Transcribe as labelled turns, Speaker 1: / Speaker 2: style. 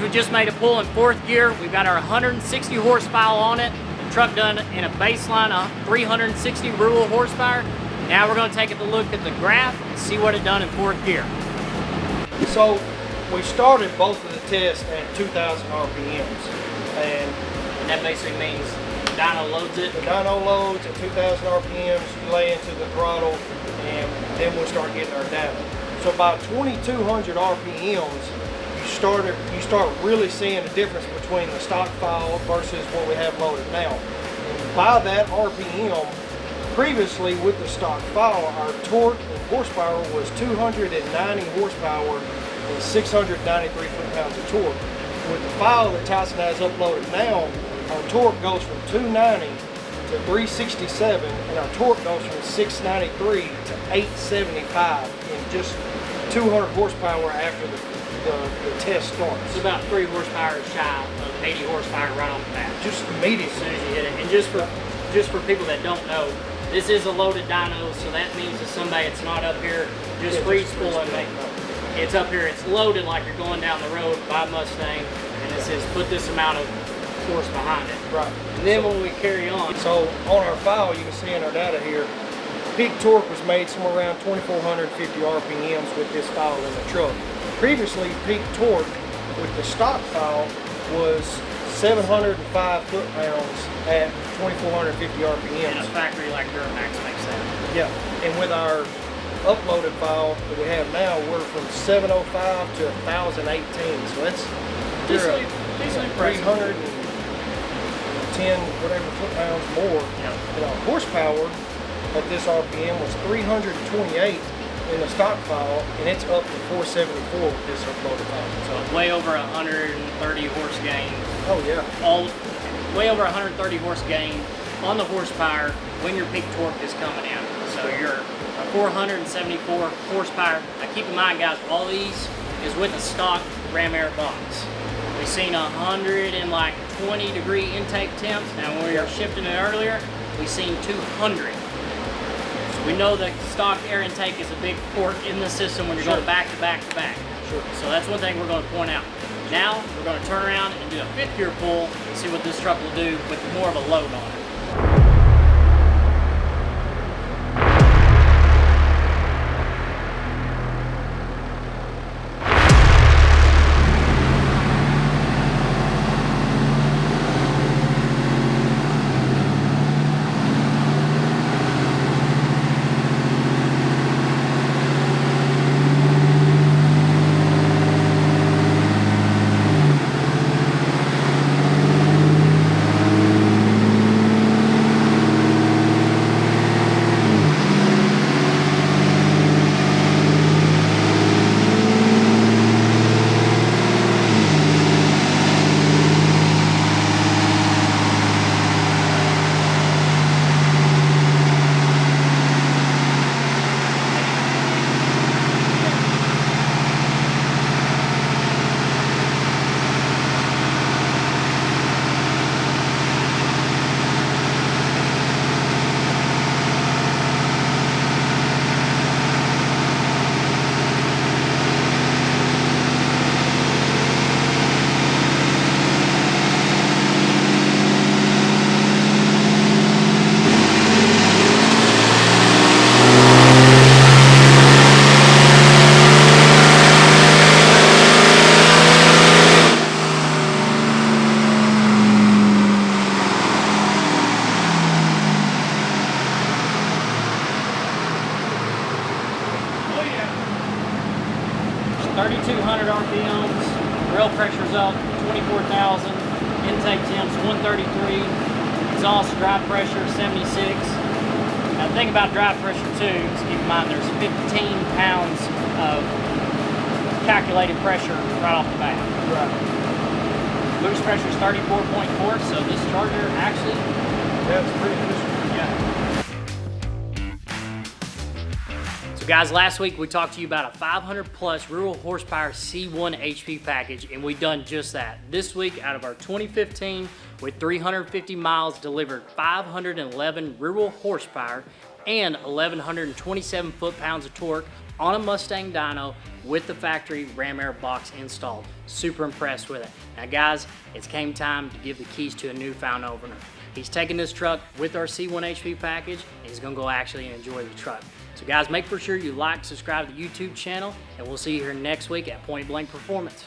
Speaker 1: we just made a pull in 4th gear. We've got our 160 horsepower on it. The truck done in a baseline of 360 rural horsepower. Now we're going to take a look at the graph and see what it done in 4th gear.
Speaker 2: So we started both of the tests at 2,000 RPMs. And
Speaker 1: that basically means the dyno loads it?
Speaker 2: The dyno loads at 2,000 RPMs, you lay into the throttle, and then we'll start getting our data. So about 2,200 RPMs, you start really seeing a difference between the stock file versus what we have loaded now. And by that RPM, previously with the stock file, our torque and horsepower was 290 horsepower and 693 foot-pounds of torque. With the file that Tyson has uploaded now, our torque goes from 290 to 367, and our torque goes from 693 to 875 in just 200 horsepower after the test starts.
Speaker 1: It's about 3 horsepower shy of 80 horsepower right off the bat.
Speaker 2: Just immediately.
Speaker 1: As soon as you hit it. And just for people that don't know, this is a loaded dyno, so that means that somebody it's not up here just free spooling. It's up here, it's loaded like you're going down the road by Mustang, and it says put this amount of force behind it.
Speaker 2: Right.
Speaker 1: And then when we carry on.
Speaker 2: So on our file, you can see in our data here, peak torque was made somewhere around 2,450 RPMs with this file in the truck. Previously, peak torque with the stock file was 705 foot-pounds at 2,450 RPMs.
Speaker 1: And a factory like Duramax makes that.
Speaker 2: Yeah, and with our uploaded file that we have now, we're from 705 to 1,018. So that's
Speaker 1: decently
Speaker 2: 310 whatever foot-pounds more.
Speaker 1: Yep.
Speaker 2: And our horsepower at this RPM was 328 in the stock file, and it's up to 474 with this uploaded file.
Speaker 1: So way over 130 horse gain.
Speaker 2: Oh yeah.
Speaker 1: Way over 130 horse gain on the horsepower when your peak torque is coming in. So you're 474 horsepower. Now keep in mind, guys, all these is with a stock ram air box. We've seen 120 degree intake temps. Now when we were shifting it earlier, we've seen 200. So we know that stock air intake is a big port in the system when you're going back to back to back.
Speaker 2: Sure.
Speaker 1: So that's one thing we're going to point out. Now we're going to turn around and do a 5th gear pull and see what this truck will do with more of a load on it. RPMs, rail pressure's up 24,000, intake temps 133, exhaust drive pressure 76. Now the thing about drive pressure too is keep in mind there's 15 pounds of calculated pressure right off the bat.
Speaker 2: Right.
Speaker 1: Boost pressure is 34.4, so this charger actually,
Speaker 2: yeah, it's pretty efficient.
Speaker 1: So guys, last week we talked to you about a 500 plus rural horsepower C1 HP package, and we've done just that. This week, out of our 2015 with 350 miles delivered 511 rural horsepower and 1,127 foot-pounds of torque on a Mustang dyno with the factory ram air box installed. Super impressed with it. Now guys, it's came time to give the keys to a newfound owner. He's taking this truck with our C1HP package, and he's gonna go actually enjoy the truck. So guys, make for sure you like, subscribe to the YouTube channel, and we'll see you here next week at Point Blank Performance.